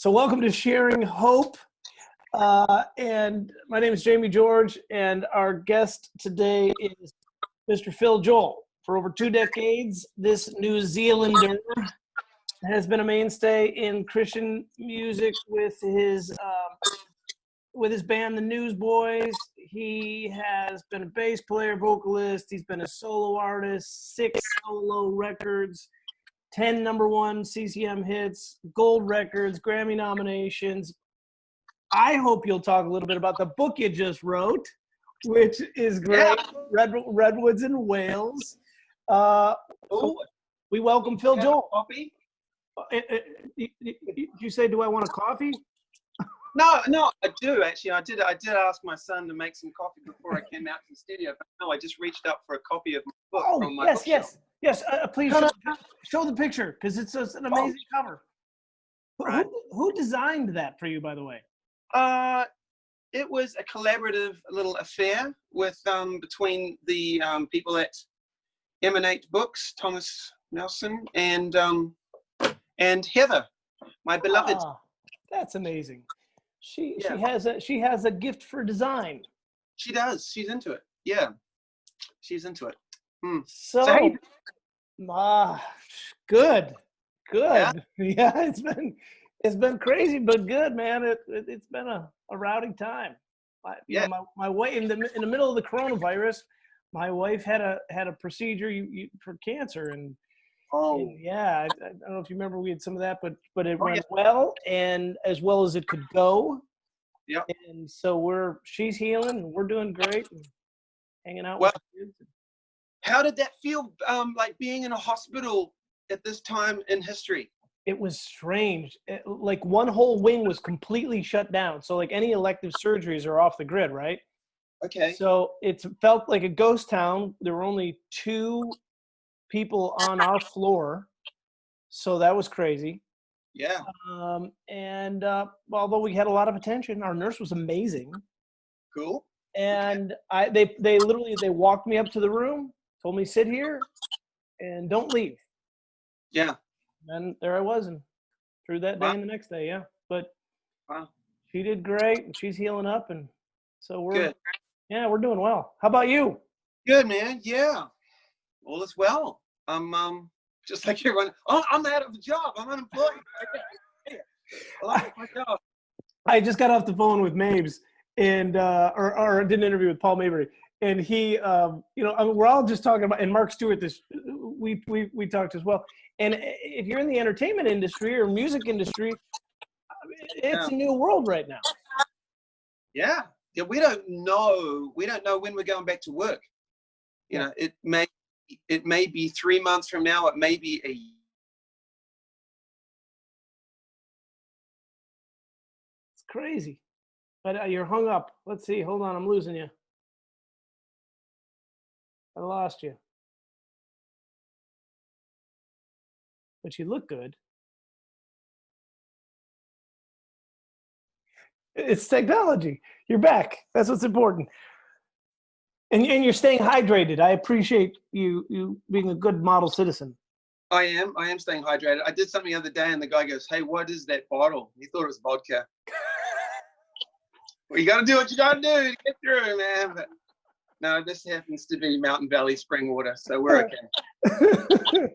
So welcome to Sharing Hope. And my name is Jamie George, and our guest today is Mr. Phil Joel. For over 2 decades, this New Zealander has been a mainstay in Christian music with his band, the Newsboys. He has been a bass player, vocalist. He's been a solo artist, 6 solo records, 10 #1 CCM hits, gold records, Grammy nominations. I hope you'll talk a little bit about the book you just wrote, which is great. Yeah. Redwoods in Wales. So we welcome Phil Joel. Coffee? Did you say, do I want a coffee? No, I do actually. I did ask my son to make some coffee before I came out to the studio. But no, I just reached up for a copy of my book from my bookshelf. Yes. Please show the picture because it's an amazing cover. Right. Who designed that for you, by the way? It was a collaborative little affair with between the people at Emanate Books, Thomas Nelson and Heather, my beloved. That's amazing. She has a gift for design. She does. She's into it. Yeah, she's into it. So good. Yeah. Yeah, it's been crazy, but good, man. It's been a rowdy time. My wife in the middle of the coronavirus, my wife had a procedure for cancer, and I don't know if you remember, we had some of that, but it went well, and as well as it could go. Yeah. And so she's healing, and we're doing great, and hanging out with the kids. How did that feel, like being in a hospital at this time in history? It was strange. Like one whole wing was completely shut down. So like any elective surgeries are off the grid, right? Okay. So it felt like a ghost town. There were only 2 people on our floor. So that was crazy. Yeah. And although we had a lot of attention, our nurse was amazing. Cool. And they literally walked me up to the room, told me, sit here and don't leave. Yeah. And there I was, and through that day and the next day, yeah. But she did great, and she's healing up, and so we're doing well. How about you? Good, man. Yeah, all is well. I'm just like everyone. Oh, I'm out of a job. I'm unemployed. I like my job. I just got off the phone with Mabes, and or did an interview with Paul Mabry, and he, we're all just talking about, and Mark Stewart. We talked as well. And if you're in the entertainment industry or music industry, it's a new world right now. Yeah. We don't know when we're going back to work. You know, it may be 3 months from now. It may be a year. It's crazy. But you're hung up. Let's see. Hold on. I'm losing you. I lost you. But you look good. It's technology. You're back. That's what's important. And you're staying hydrated. I appreciate you being a good model citizen. I am staying hydrated. I did something the other day, and the guy goes, "Hey, what is that bottle?" He thought it was vodka. Well, you got to do what you got to do to get through, man. But no, this happens to be Mountain Valley spring water, so we're okay.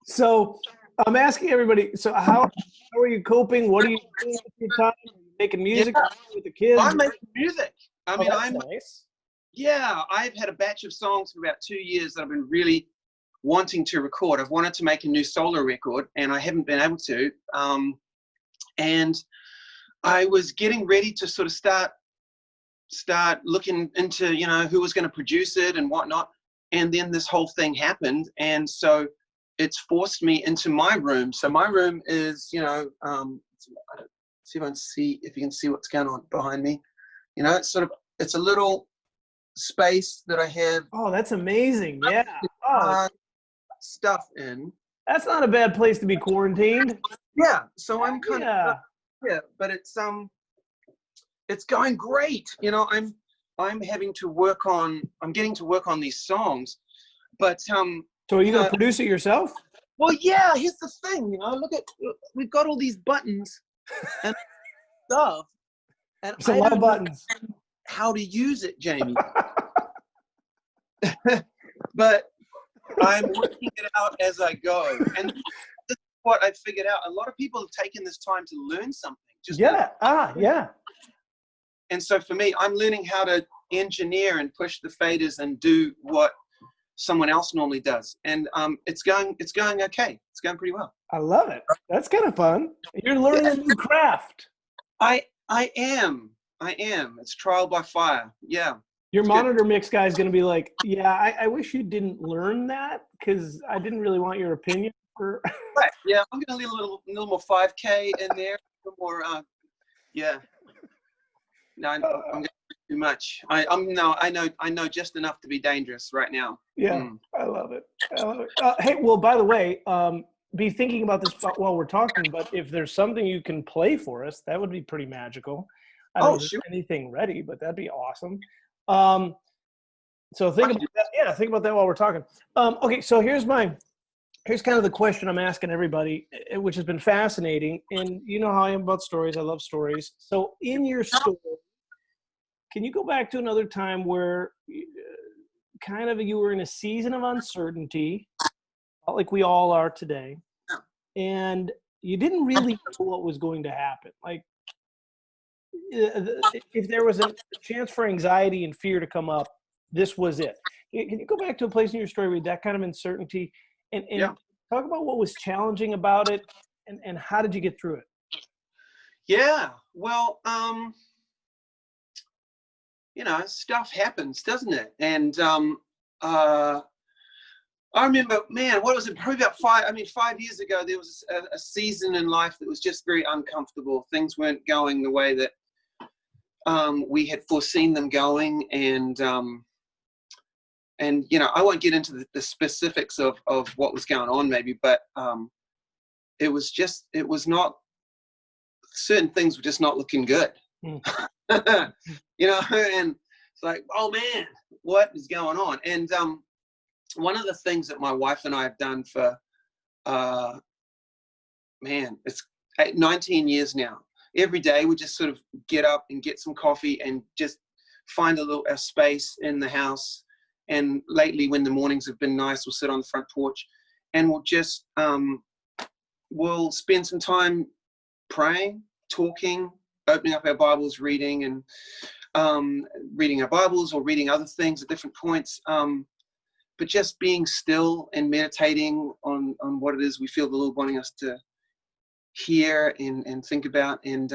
So I'm asking everybody, so how are you coping? What are you doing with your time? Are you making music with the kids? I'm making music. I'm nice. Yeah, I've had a batch of songs for about 2 years that I've been really wanting to record. I've wanted to make a new solo record, and I haven't been able to. And I was getting ready to sort of start looking into, who was going to produce it and whatnot. And then this whole thing happened, and so it's forced me into my room. So my room is, see if you can see what's going on behind me. It's a little space that I have. Oh, that's amazing. Yeah. Stuff in. That's not a bad place to be quarantined. Yeah. So I'm kind of, but it's going great. I'm getting to work on these songs, but, so are you going to produce it yourself? Well, yeah, here's the thing, we've got all these buttons and stuff. And It's a I lot of don't know buttons. how to use it, Jamie. But I'm working it out as I go. And this is what I figured out. A lot of people have taken this time to learn something. Yeah. And so for me, I'm learning how to engineer and push the faders and do what someone else normally does. And it's going okay. It's going pretty well. I love it. That's kind of fun. You're learning a new craft. I am. It's trial by fire. Yeah. Your monitor mix guy is going to be like, yeah, I wish you didn't learn that because I didn't really want your opinion. Right. Yeah. I'm going to leave a little more 5K in there. A little more, yeah. No, I'm going too much. I know just enough to be dangerous right now. Yeah. I love it. Hey, well, by the way, be thinking about this while we're talking, but if there's something you can play for us, that would be pretty magical. I don't have anything ready, but that'd be awesome. So think about that. Yeah, think about that while we're talking. Okay, so here's kind of the question I'm asking everybody, which has been fascinating. And you know how I am about stories. I love stories. So in your story, can you go back to another time where kind of you were in a season of uncertainty, like we all are today, and you didn't really know what was going to happen? Like, if there was a chance for anxiety and fear to come up, this was it. Can you go back to a place in your story with that kind of uncertainty and talk about what was challenging about it and how did you get through it? Yeah, well, stuff happens, doesn't it? And I remember, man, what was it? Probably about 5 years ago, there was a season in life that was just very uncomfortable. Things weren't going the way that we had foreseen them going. And I won't get into the specifics of what was going on maybe, but certain things were just not looking good. And it's like, oh man, what is going on? And one of the things that my wife and I have done for, it's 19 years now. Every day we just sort of get up and get some coffee and just find a space in the house. And lately, when the mornings have been nice, we'll sit on the front porch and we'll just, we'll spend some time praying, talking, opening up our Bibles, reading our Bibles or reading other things at different points. But just being still and meditating on what it is we feel the Lord wanting us to hear and think about. And,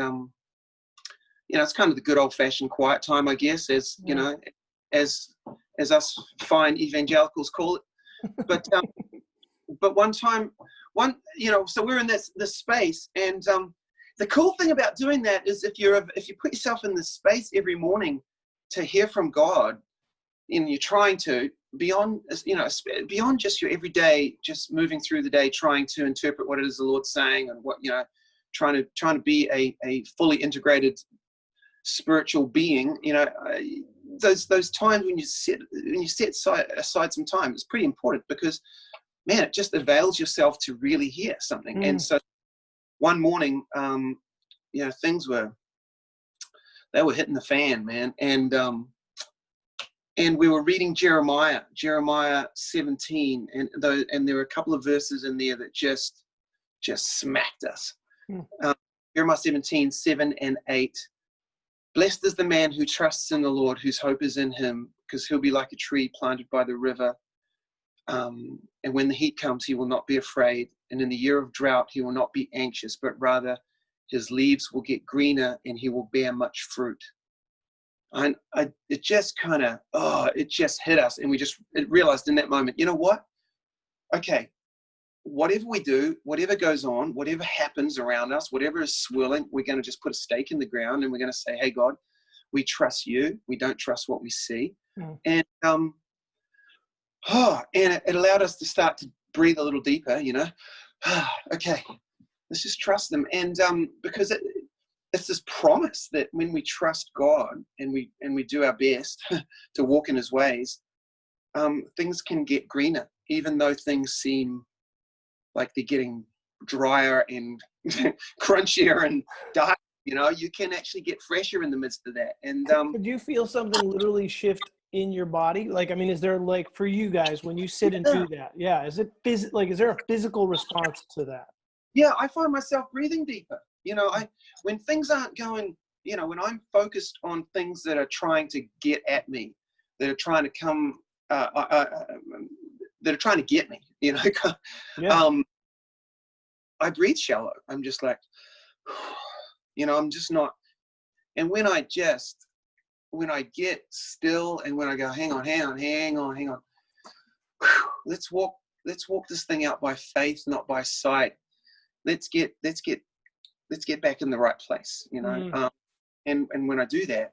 it's kind of the good old fashioned quiet time, I guess, as us fine evangelicals call it. But so we're in this space. And the cool thing about doing that is if you put yourself in this space every morning to hear from God, and you're trying to, beyond just your everyday, just moving through the day, trying to interpret what it is the Lord's saying and what, trying to be a fully integrated spiritual being, those times when you set aside some time, it's pretty important because, man, it just avails yourself to really hear something. And so one morning, things were hitting the fan, man. And we were reading Jeremiah 17, and there were a couple of verses in there that just smacked us. Jeremiah 17, 7 and 8. Blessed is the man who trusts in the Lord, whose hope is in him, because he'll be like a tree planted by the river. And when the heat comes, he will not be afraid. And in the year of drought, he will not be anxious, but rather his leaves will get greener and he will bear much fruit. And it just kind of, it just hit us. And we realized in that moment, you know what? Okay, whatever we do, whatever goes on, whatever happens around us, whatever is swirling, we're going to just put a stake in the ground and we're going to say, hey, God, we trust you. We don't trust what we see. And it allowed us to start to breathe a little deeper, okay, let's just trust them. And because it's this promise that when we trust God and we do our best to walk in his ways, things can get greener, even though things seem like they're getting drier and crunchier and dark. You can actually get fresher in the midst of that. And Did you feel something literally shift in your body? Like, I mean, is there, like, for you guys when you sit and do that? Yeah, is it like, is there a physical response to that? Yeah, I find myself breathing deeper. When things aren't going, when I'm focused on things that are trying to get at me, that are trying to come, that are trying to get me, Yeah. I breathe shallow. I'm just like, I'm just not. And when I get still and when I go, hang on, let's walk this thing out by faith, not by sight. Let's get back in the right place, and when I do that,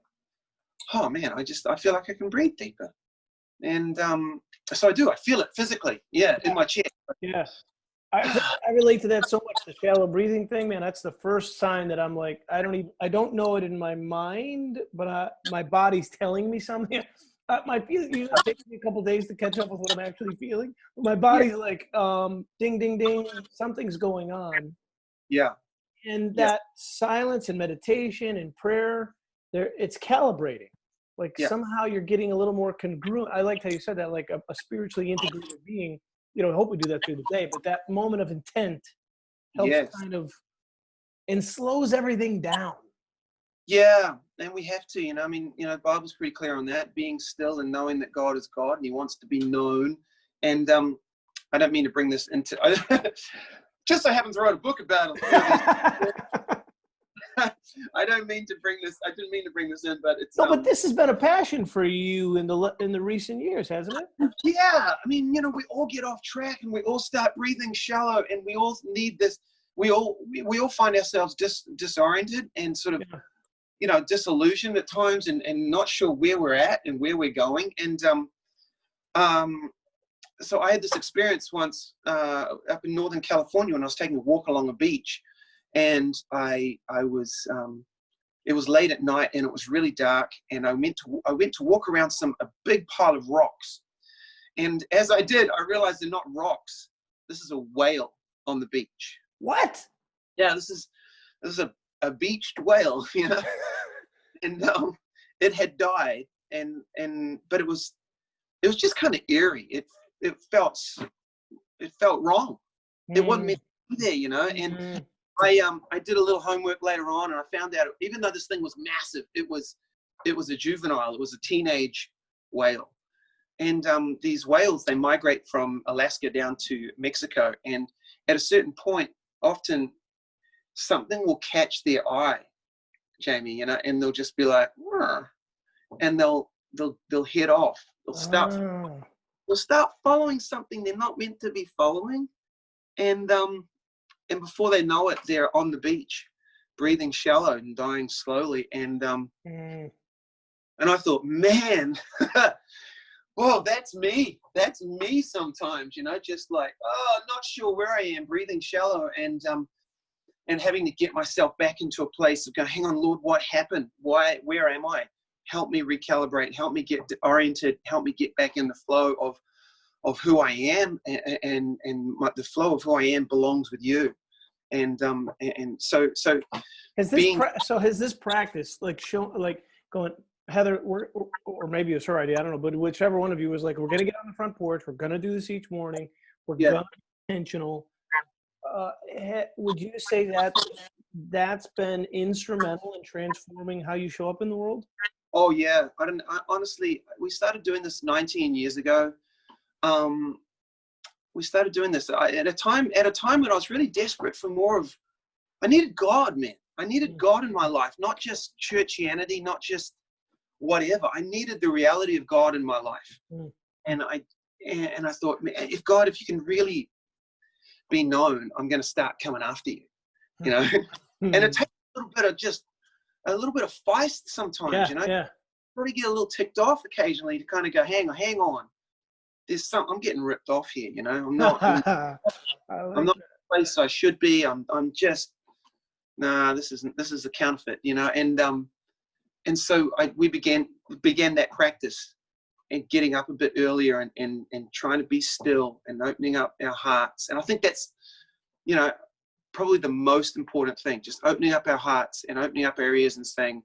oh man, I feel like I can breathe deeper. And so I do. I feel it physically, in my chest. Yeah. I relate to that so much, the shallow breathing thing, man. That's the first sign that I'm like, I don't know it in my mind, but my body's telling me something. My feeling usually takes me a couple of days to catch up with what I'm actually feeling. My body's like, ding, ding, ding, something's going on. Yeah. And that silence and meditation and prayer, it's calibrating. Like somehow you're getting a little more congruent. I liked how you said that, like a spiritually integrated being. I hope we do that through the day, but that moment of intent helps kind of, and slows everything down. Yeah, and we have to, the Bible's pretty clear on that, being still and knowing that God is God and he wants to be known. And I don't mean to bring this into, just so happens to write a book about it. I didn't mean to bring this in, but it's no, but this has been a passion for you in the recent years, hasn't it? Yeah, we all get off track and we all start breathing shallow, and we all need this. We all find ourselves disoriented and sort of disillusioned at times, and not sure where we're at and where we're going. And so I had this experience once up in Northern California when I was taking a walk along a beach. And I was, it was late at night and it was really dark, and I went to walk around a big pile of rocks. And as I did, I realized they're not rocks. This is a whale on the beach. What? Yeah, this is a beached whale, and it had died, but it was just kind of eerie. It felt wrong. It wasn't meant to be there, and I did a little homework later on, and I found out, even though this thing was massive, it was a juvenile. It was a teenage whale. And these whales, they migrate from Alaska down to Mexico. And at a certain point, often something will catch their eye, Jamie, and they'll just be like, "Rrr," and they'll head off. They'll start following something they're not meant to be following. And before they know it, they're on the beach, breathing shallow and dying slowly. And I thought, man, whoa, that's me. That's me sometimes, just like, not sure where I am, breathing shallow, and having to get myself back into a place of going, hang on, Lord, what happened? Where am I? Help me recalibrate. Help me get oriented. Help me get back in the flow of who I am, and the flow of who I am belongs with you. And so has this practice going, Heather, or maybe it's her idea, I don't know, but whichever one of you was like, we're going to get on the front porch, we're going to do this each morning, we're going to be intentional. Would you say that's been instrumental in transforming how you show up in the world? Oh yeah, honestly, we started doing this 19 years ago. We started doing this at a time when I was really desperate for more of. I needed God, man. I needed God in my life, not just churchianity, not just whatever. I needed the reality of God in my life, and I thought, man, if you can really be known, I'm going to start coming after you, And it takes a little bit of feist sometimes, Probably get a little ticked off occasionally to kind of go, hang on. There's I'm getting ripped off here, I'm not I'm not in the place I should be. I'm just, this is a counterfeit, and so we began that practice and getting up a bit earlier and trying to be still and opening up our hearts. And I think that's, probably the most important thing, just opening up our hearts and opening up our ears and saying,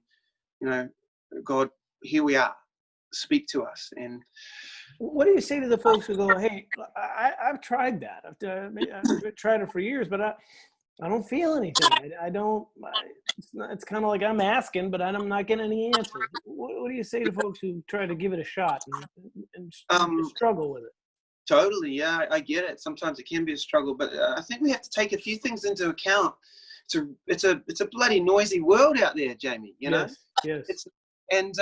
you know, God, here we are, speak to us. And what do you say to the folks who go, hey, I've tried that. I've tried it for years, but I don't feel anything. I don't, it's kind of like I'm asking, but I'm not getting any answers. What do you say to folks who try to give it a shot and struggle with it? Totally. Yeah, I get it. Sometimes it can be a struggle, but I think we have to take a few things into account. It's a bloody noisy world out there, Jamie, you know? Yes. And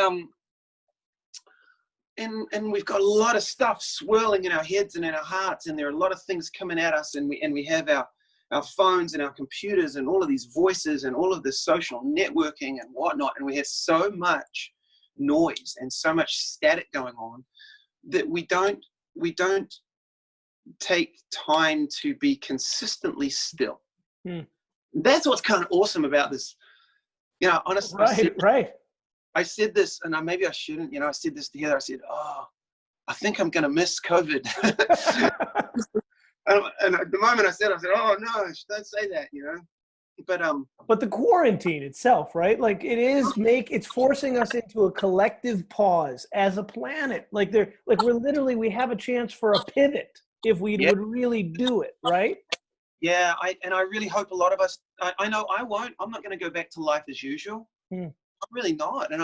we've got a lot of stuff swirling in our heads and in our hearts, and there are a lot of things coming at us, and we have our phones and our computers and all of these voices and all of this social networking and whatnot, and we have so much noise and so much static going on that we don't take time to be consistently still. That's what's kind of awesome about this. You know, honestly, right. I said this, and maybe I shouldn't. You know, I said this together. I said, "Oh, I think I'm going to miss COVID." and at the moment I said, "Oh no, don't say that," you know. But the quarantine itself, right? Like it's forcing us into a collective pause as a planet. Like we have a chance for a pivot if we would really do it, right? Yeah, I really hope a lot of us. I know I won't. I'm not going to go back to life as usual. I'm really not. And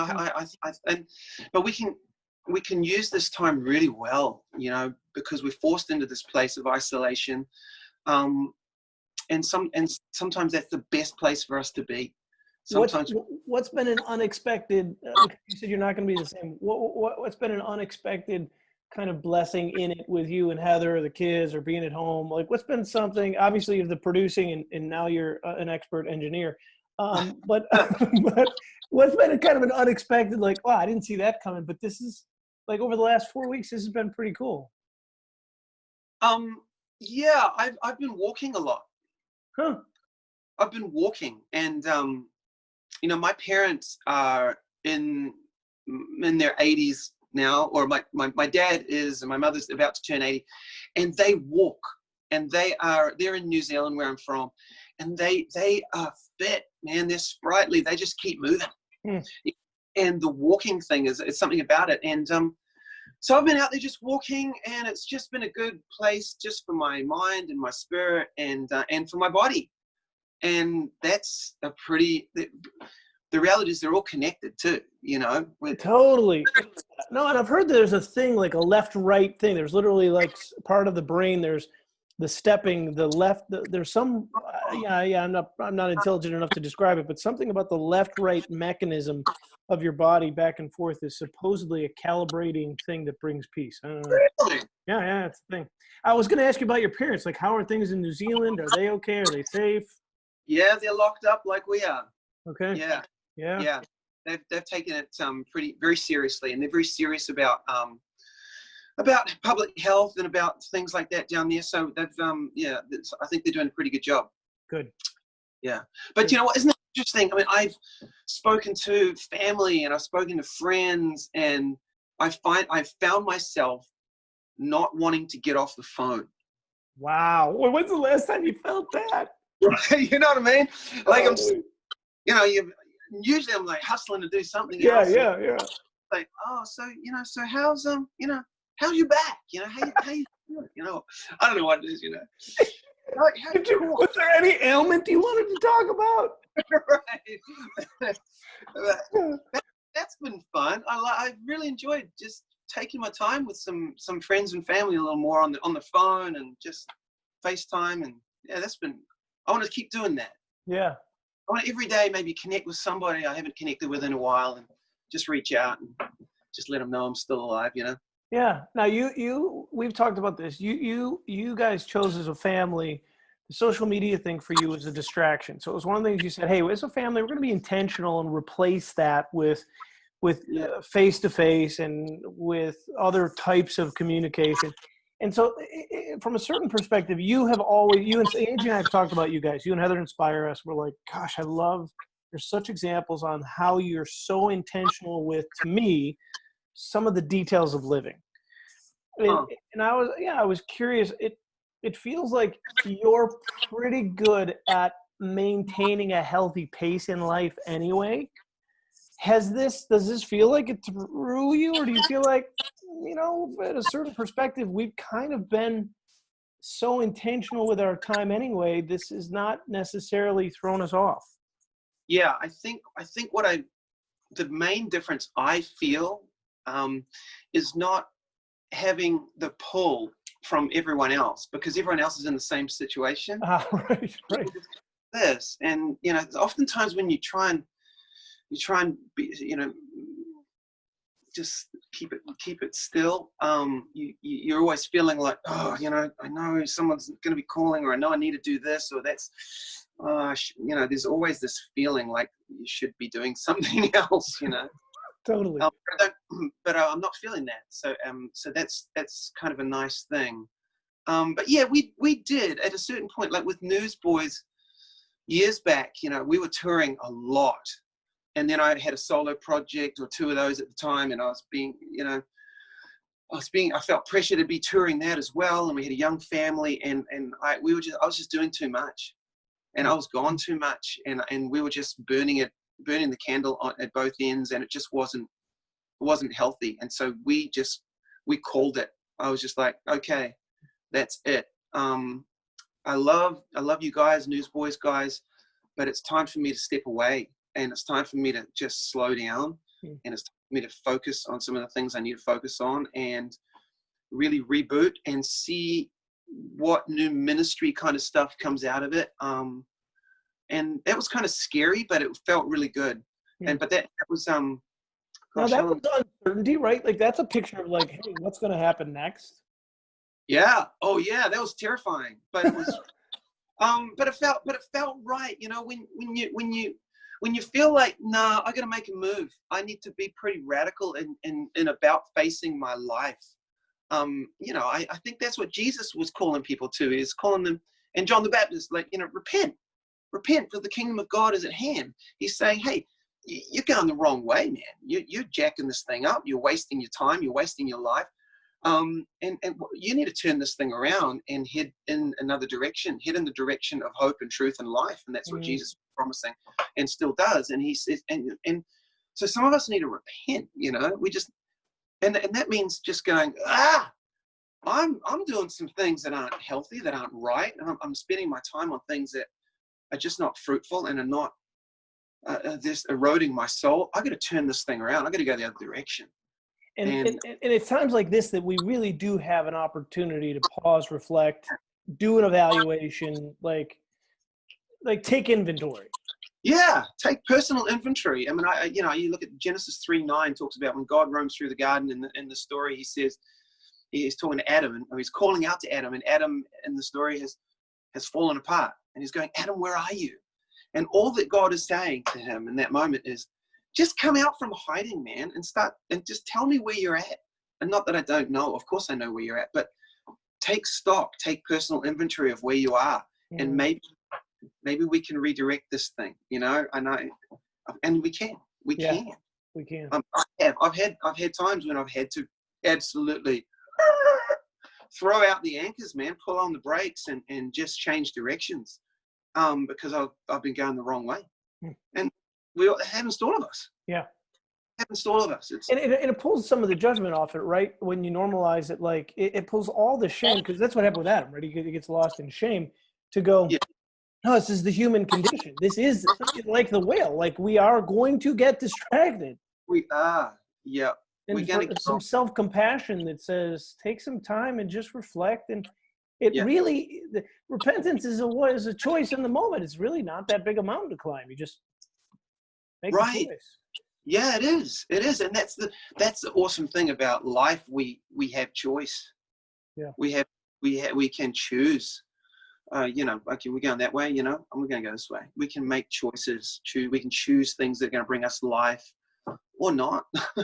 but we can use this time really well, you know, because we're forced into this place of isolation. And sometimes that's the best place for us to be. Sometimes what's been an unexpected? You said you're not going to be the same. What's been an unexpected kind of blessing in it with you and Heather, or the kids, or being at home? Like, what's been something? Obviously, of the producing, and now you're an expert engineer. But what's been kind of an unexpected? Like, wow, I didn't see that coming. But this is like over the last 4 weeks. This has been pretty cool. Yeah, I've been walking a lot. Huh. I've been walking, and you know, my parents are in their 80s now, or my dad is, and my mother's about to turn 80, and they walk, and they're in New Zealand, where I'm from, and they are fit, man. They're sprightly. They just keep moving. And the walking thing is something about it. And so I've been out there just walking, and it's just been a good place just for my mind and my spirit, and for my body. And that's the reality is they're all connected too, you know. Totally. No, and I've heard there's a thing like a left-right thing. There's literally like part of the brain. There's the stepping, the left. There's some. I'm not intelligent enough to describe it, but something about the left-right mechanism of your body back and forth is supposedly a calibrating thing that brings peace. I don't know. Really? Yeah, that's the thing. I was going to ask you about your parents. Like, how are things in New Zealand? Are they okay? Are they safe? Yeah, they're locked up like we are. Okay. Yeah. They've taken it very seriously, and they're very serious about public health and about things like that down there. So they've I think they're doing a pretty good job. Good. Yeah, but you know what? Isn't it interesting? I mean, I've spoken to family and I've spoken to friends, and I've found myself not wanting to get off the phone. Wow. When's the last time you felt that? You know what I mean? Like usually I'm like hustling to do something else. Yeah. Like, so how's how's your back? You know, how you doing? You know, I don't know what it is. You know, like, was there any ailment you wanted to talk about? Right. That's been fun. I've really enjoyed just taking my time with some friends and family a little more on the phone and just FaceTime, and that's been. I want to keep doing that. Yeah. I want to every day maybe connect with somebody I haven't connected with in a while, and just reach out and just let them know I'm still alive, you know? Yeah. Now we've talked about this. You guys chose as a family, the social media thing for you was a distraction. So it was one of the things you said, hey, as a family, we're going to be intentional and replace that with face-to-face and with other types of communication. And so from a certain perspective, you and Angie and I have talked about you guys. You and Heather inspire us. We're like, gosh, there's such examples on how you're so intentional with, to me, some of the details of living. And I was curious. it feels like you're pretty good at maintaining a healthy pace in life anyway. Does this feel like it threw you, or do you feel like, at a certain perspective, we've kind of been so intentional with our time anyway, this is not necessarily thrown us off? Yeah, I think the main difference I feel is not having the pull from everyone else, because everyone else is in the same situation. Right. This, and oftentimes when you try and be, just keep it still. You're always feeling like, oh, I know someone's going to be calling, or I know I need to do this, or that's, there's always this feeling like you should be doing something else, Totally. But I'm not feeling that. So that's kind of a nice thing. But yeah, we did at a certain point, like with Newsboys years back, we were touring a lot. And then I had a solo project or two of those at the time, and I felt pressure to be touring that as well. And we had a young family, and I was just doing too much, and I was gone too much, and we were just burning the candle at both ends, and it just wasn't healthy. And so we called it. I was just like, okay, that's it. I love you guys, Newsboys guys, but it's time for me to step away. And it's time for me to just slow down, and it's time for me to focus on some of the things I need to focus on, and really reboot and see what new ministry kind of stuff comes out of it. And that was kind of scary, but it felt really good. But that was now that was uncertainty, right? Like that's a picture of like, hey, what's going to happen next? Yeah. Oh yeah, that was terrifying, but it was. But it felt right. When you feel like, nah, I got to make a move. I need to be pretty radical in about facing my life. I think that's what Jesus was calling people to. Is calling them, and John the Baptist, like, repent, for the kingdom of God is at hand. He's saying, hey, you're going the wrong way, man. You're jacking this thing up. You're wasting your time. You're wasting your life. And you need to turn this thing around and head in another direction. Head in the direction of hope and truth and life, and that's what Jesus is promising, and still does. And he says, and so some of us need to repent. We just, and that means just going, I'm doing some things that aren't healthy, that aren't right, and I'm spending my time on things that are just not fruitful and are not just eroding my soul. I got to turn this thing around. I got to go the other direction. And it's times like this that we really do have an opportunity to pause, reflect, do an evaluation, like take inventory. Yeah, take personal inventory. I mean, you look at Genesis 3:9 talks about when God roams through the garden. In the story, he says he's talking to Adam, and he's calling out to Adam, and Adam in the story has fallen apart, and he's going, Adam, where are you? And all that God is saying to him in that moment is, just come out from hiding, man, and just tell me where you're at. And not that I don't know, of course I know where you're at, but take stock, take personal inventory of where you are, and maybe we can redirect this thing, I know, and we can. I've had times when I've had to absolutely throw out the anchors, man, pull on the brakes and just change directions, because I've been going the wrong way. And it happens to all of us. Yeah. It happens to all of us. And it pulls some of the judgment off it, right? When you normalize it, like it pulls all the shame, because that's what happened with Adam, right? He gets lost in shame to go, no, this is the human condition. This is like the whale. Like we are going to get distracted. We are. Yeah. And we're going to get some self-compassion that says, take some time and just reflect. And really, repentance is a choice in the moment. It's really not that big a mountain to climb. You just make a choice. Yeah, it is. It is. And that's the awesome thing about life. We have choice. Yeah. We can choose. Okay, we're going that way, and we're going to go this way. We can make choices. We can choose things that are going to bring us life, or not.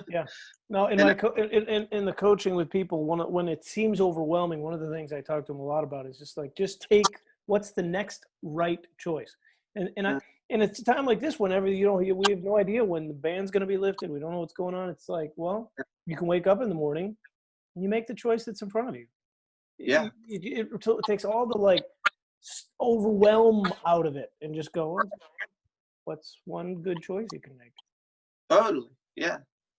Yeah. No, in the coaching with people, when it seems overwhelming, one of the things I talk to them a lot about is just take what's the next right choice. And it's a time like this, whenever we have no idea when the ban's going to be lifted. We don't know what's going on. It's like, well, you can wake up in the morning and you make the choice that's in front of you. Yeah. It takes all the like overwhelm out of it and just go, what's one good choice you can make? Totally. Yeah.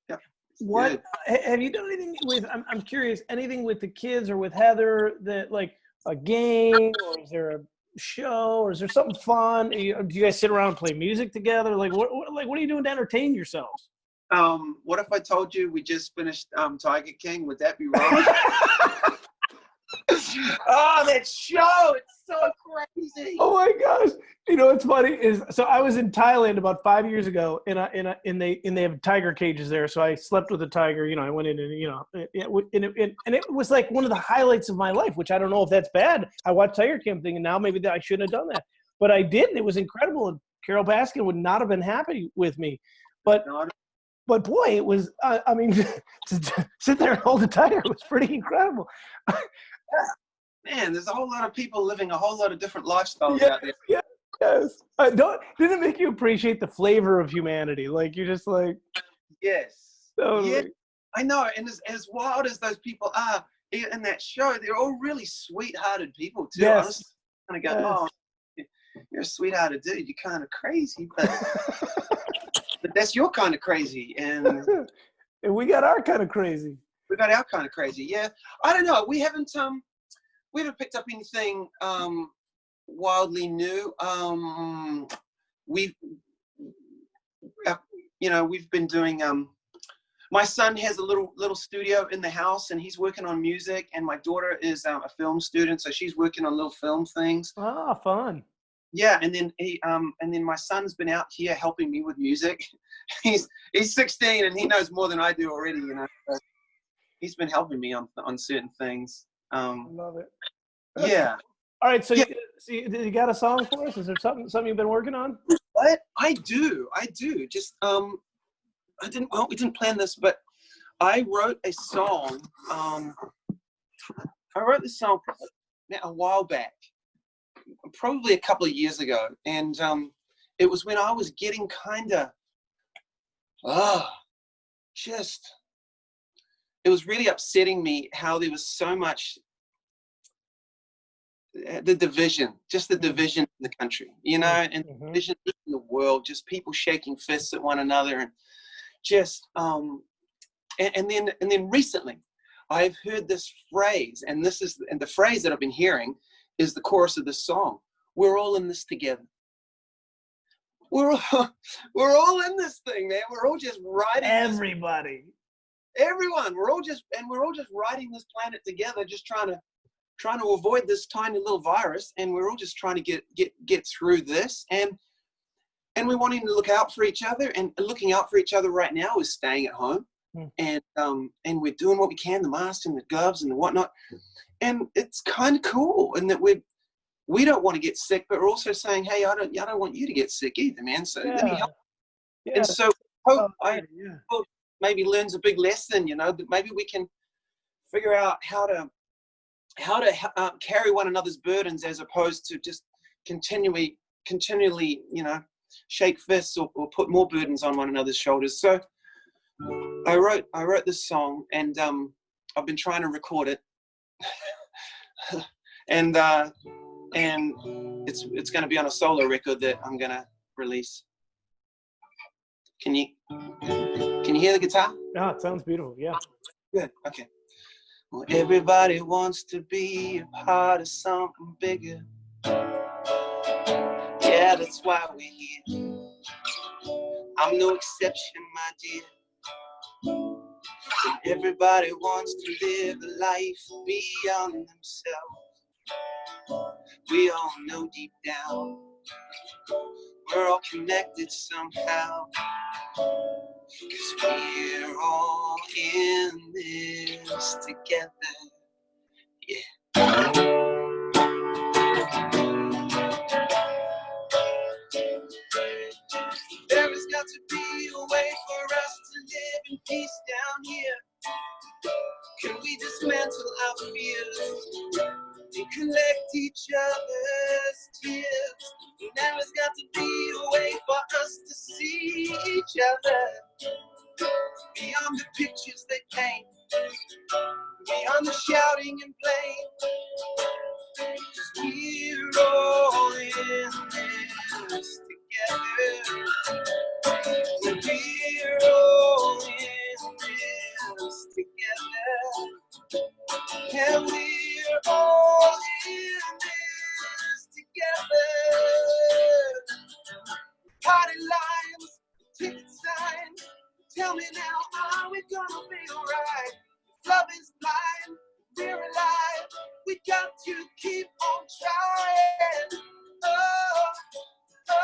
Yeah. What have you done anything with? I'm curious. Anything with the kids or with Heather that like a game, or is there a show, or is there something fun? Do you guys sit around and play music together? Like what are you doing to entertain yourselves? What if I told you we just finished Tiger King? Would that be wrong? Oh, that show! It's so crazy. Oh my gosh! You know what's funny is, so I was in Thailand about 5 years ago, and they have tiger cages there. So I slept with a tiger. You know, I went in and and it was like one of the highlights of my life. Which I don't know if that's bad. I watched Tiger King thing, and now maybe I shouldn't have done that, but I did, and it was incredible. And Carol Baskin would not have been happy with me, but boy, it was. I mean, to sit there and hold a tiger was pretty incredible. Man, there's a whole lot of people living a whole lot of different lifestyles out there. Yeah, yes. Didn't it make you appreciate the flavor of humanity? Like, you're just like, yes, totally. Yeah, I know. And as wild as those people are in that show, they're all really sweethearted people too. Yes. I was kind of go, oh, you're a sweethearted dude. You're kind of crazy, but that's your kind of crazy, and we got our kind of crazy. We got our kind of crazy. Yeah, I don't know. We haven't picked up anything wildly new. We've been doing. My son has a little studio in the house, and he's working on music. And my daughter is a film student, so she's working on little film things. Ah, fun. Yeah, and then my son's been out here helping me with music. He's 16, and he knows more than I do already. You know, so he's been helping me on certain things. I love it. Yeah. All right. So, you got a song for us? Is there something you've been working on? What? I do. Just we didn't plan this, but I wrote a song. I wrote this song a while back, probably a couple of years ago, and it was when I was getting kind of it was really upsetting me how there was so much the division in the country, you know, and the division in the world, just people shaking fists at one another, and just and then recently I've heard this phrase, and the phrase that I've been hearing is the chorus of the song. We're all in this together. We're all in this thing, man. We're all just riding. Everyone. We're all just riding this planet together, just trying to avoid this tiny little virus, and we're all just trying to get through this, and we're wanting to look out for each other, and looking out for each other right now is staying at home, and we're doing what we can, the masks and the gloves and the whatnot, and it's kind of cool, and that we don't want to get sick, but we're also saying, hey, I don't want you to get sick either, man. So let me help. Yeah. And so hope maybe learns a big lesson, you know, that maybe we can figure out how to carry one another's burdens, as opposed to just continually, you know, shake fists or put more burdens on one another's shoulders. So I wrote this song, and I've been trying to record it, and it's going to be on a solo record that I'm going to release. Can you hear the guitar? Yeah, it sounds beautiful. Yeah. Good. Okay. Well, everybody wants to be a part of something bigger. Yeah, that's why we're here. I'm no exception, my dear. And everybody wants to live a life beyond themselves. We all know deep down we're all connected somehow, 'cause we're all in this together. Yeah. There has got to be a way for us to live in peace down here. Can we dismantle our fears and collect each other's tears? And there has got to be a way for us to see each other beyond the pictures they paint. beyond the shouting and blame. 'Cause we're all in this together. We're all in this together. And we're all in this together. Party lines, ticket signs. Tell me now, how we gonna be alright? Love is blind, we're alive. We got to keep on trying. Oh, oh,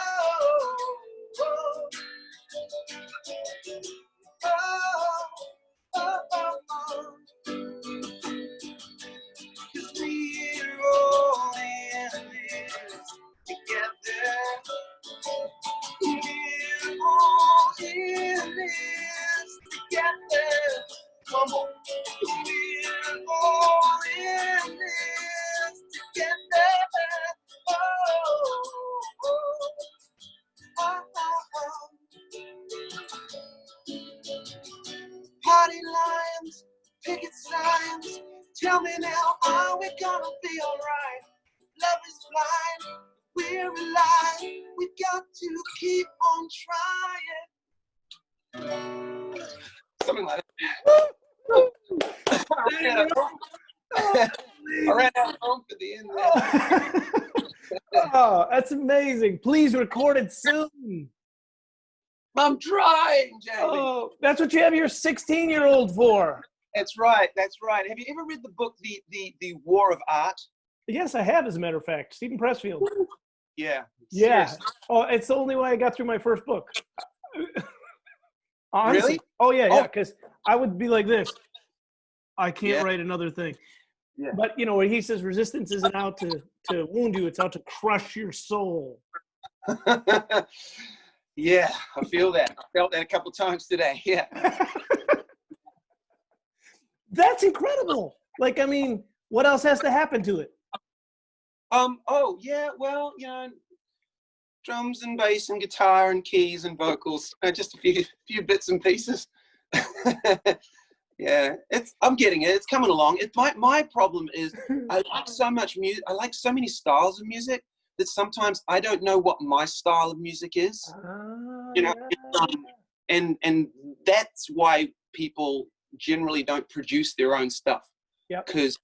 oh, oh, oh, oh, oh. 'Cause we're all in this together. We're all in this together. Come on. We're all in this together. Oh, oh, oh, oh. Party lines, picket signs. Tell me now, are we gonna be alright? Love is blind, we're alive. We got to keep on trying. Something like that. I ran out of home for the end there. Oh, that's amazing. Please record it soon. I'm trying, Jamie. Oh, that's what you have your 16-year-old for. That's right. That's right. Have you ever read the book, The War of Art? Yes, I have, as a matter of fact. Stephen Pressfield. Yeah. Yeah. Seriously. Oh, it's the only way I got through my first book. Honestly. Really? Oh, yeah, Oh. yeah. Because I would be like this. I can't Yeah. write another thing. Yeah. But, you know, when he says resistance isn't out to wound you, it's out to crush your soul. Yeah, I feel that. I felt that a couple times today. Yeah. That's incredible. Like, I mean, what else has to happen to it? Oh, yeah, well, you know, drums and bass and guitar and keys and vocals, just a few bits and pieces. Yeah, I'm getting it. It's coming along. My problem is I like so much music. I like so many styles of music that sometimes I don't know what my style of music is. You know, and that's why people generally don't produce their own stuff. Yeah. Because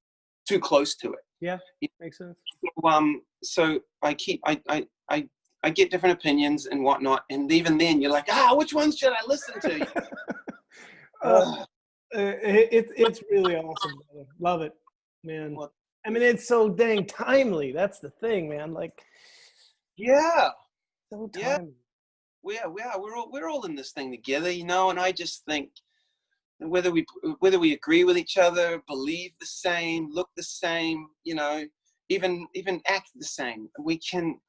too close to it. Yeah, makes sense. So I get different opinions and whatnot, and even then you're like, which ones should I listen to? It's really awesome, brother. Love it, man. I mean, it's so dang timely. That's the thing, man. Like, yeah, so timely. Yeah. We're all in this thing together, you know. And I just think whether we agree with each other, believe the same, look the same, you know, even act the same, we can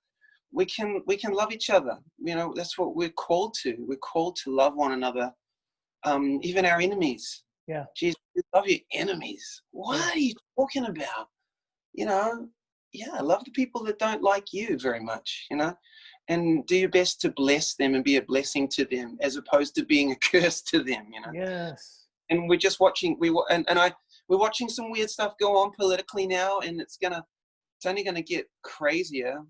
love each other. You know, that's what we're called to. We're called to love one another, even our enemies. Yeah. Jesus, love your enemies. What are you talking about? You know, yeah, love the people that don't like you very much, you know, and do your best to bless them and be a blessing to them as opposed to being a curse to them, you know. Yes. And we're just watching, we're watching some weird stuff go on politically now, and it's only gonna get crazier.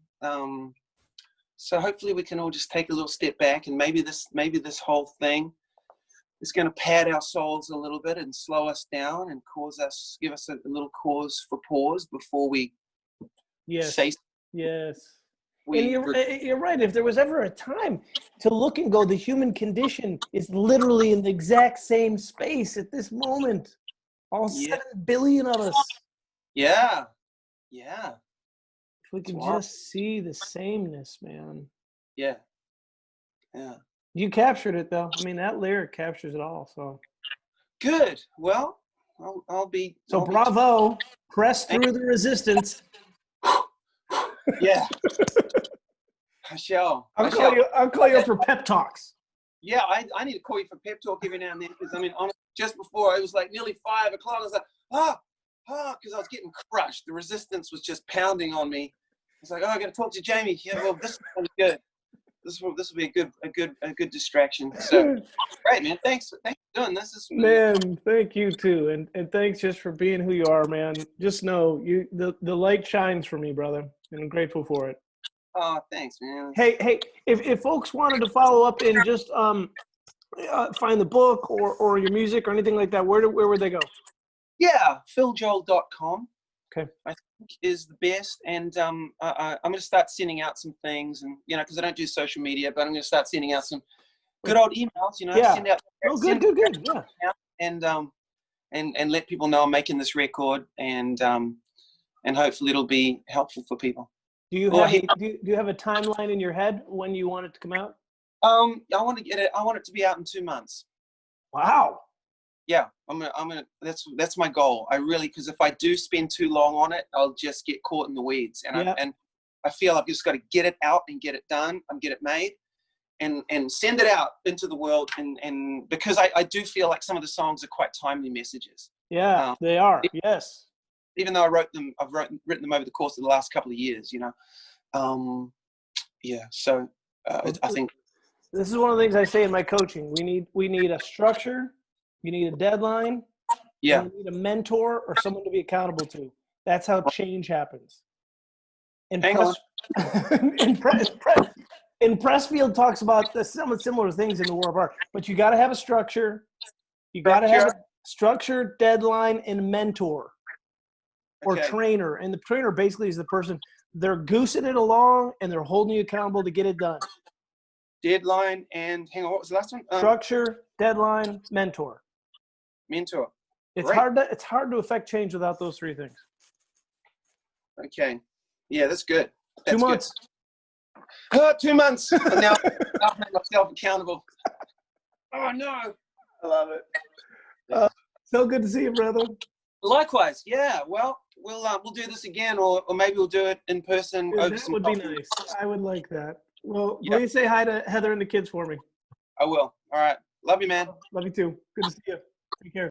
So hopefully we can all just take a little step back, and maybe this whole thing is going to pad our souls a little bit and slow us down and give us a little cause for pause before we say. Yes. And you're right. If there was ever a time to look and go, the human condition is literally in the exact same space at this moment. All 7 billion of us. Yeah. Yeah. If we could just see the sameness, man. Yeah. Yeah. You captured it, though. I mean, that lyric captures it all. So good. Well, I'll be. Bravo. Press through the resistance. Yeah. I shall. I'll call you up for pep talks. Yeah, I need to call you for pep talk every now and then, because I mean, honestly, just before it was like nearly 5 o'clock. I was like, because I was getting crushed. The resistance was just pounding on me. I was like, I got to talk to Jamie. Yeah, well, this is good. This will be a good distraction. So great, man. Thanks doing this. Is Man, thank you too. And thanks just for being who you are, man. Just know the light shines for me, brother. And I'm grateful for it. Oh, thanks, man. Hey, if folks wanted to follow up and just find the book or your music or anything like that, where would they go? Yeah, philjoel.com. Okay. I think is the best, and I'm going to start sending out some things, and because I don't do social media, but I'm going to start sending out some good old emails. Yeah. Send out. Oh, good. Yeah. And let people know I'm making this record, and hopefully it'll be helpful for people. Do you have a timeline in your head when you want it to come out? I want to get it. I want it to be out in 2 months. Wow. Yeah, I'm gonna. That's my goal. I really, because if I do spend too long on it, I'll just get caught in the weeds. And I feel I've just got to get it out and get it done and get it made, and send it out into the world. And because I do feel like some of the songs are quite timely messages. Yeah, they are. Yes. Even though I've written them over the course of the last couple of years. Yeah. So I think this is one of the things I say in my coaching. We need a structure. You need a deadline. Yeah. You need a mentor or someone to be accountable to. That's how change happens. And Pressfield talks about some similar things in the War of Art. But you got to have a structure. You got to have a structure, deadline, and mentor or trainer. And the trainer basically is the person, they're goosing it along and they're holding you accountable to get it done. Deadline and hang on, what was the last one? Structure, deadline, mentor. Mentor. It's hard to affect change without those three things. Okay. Yeah, that's good. That's 2 months. Good. 2 months. And now I'll make myself accountable. Oh no. I love it. So good to see you, brother. Likewise. Yeah. Well, we'll do this again, or maybe we'll do it in person. That would be nice. I would like that. Well, please say hi to Heather and the kids for me. I will. All right. Love you, man. Love you too. Good to see you. Take care.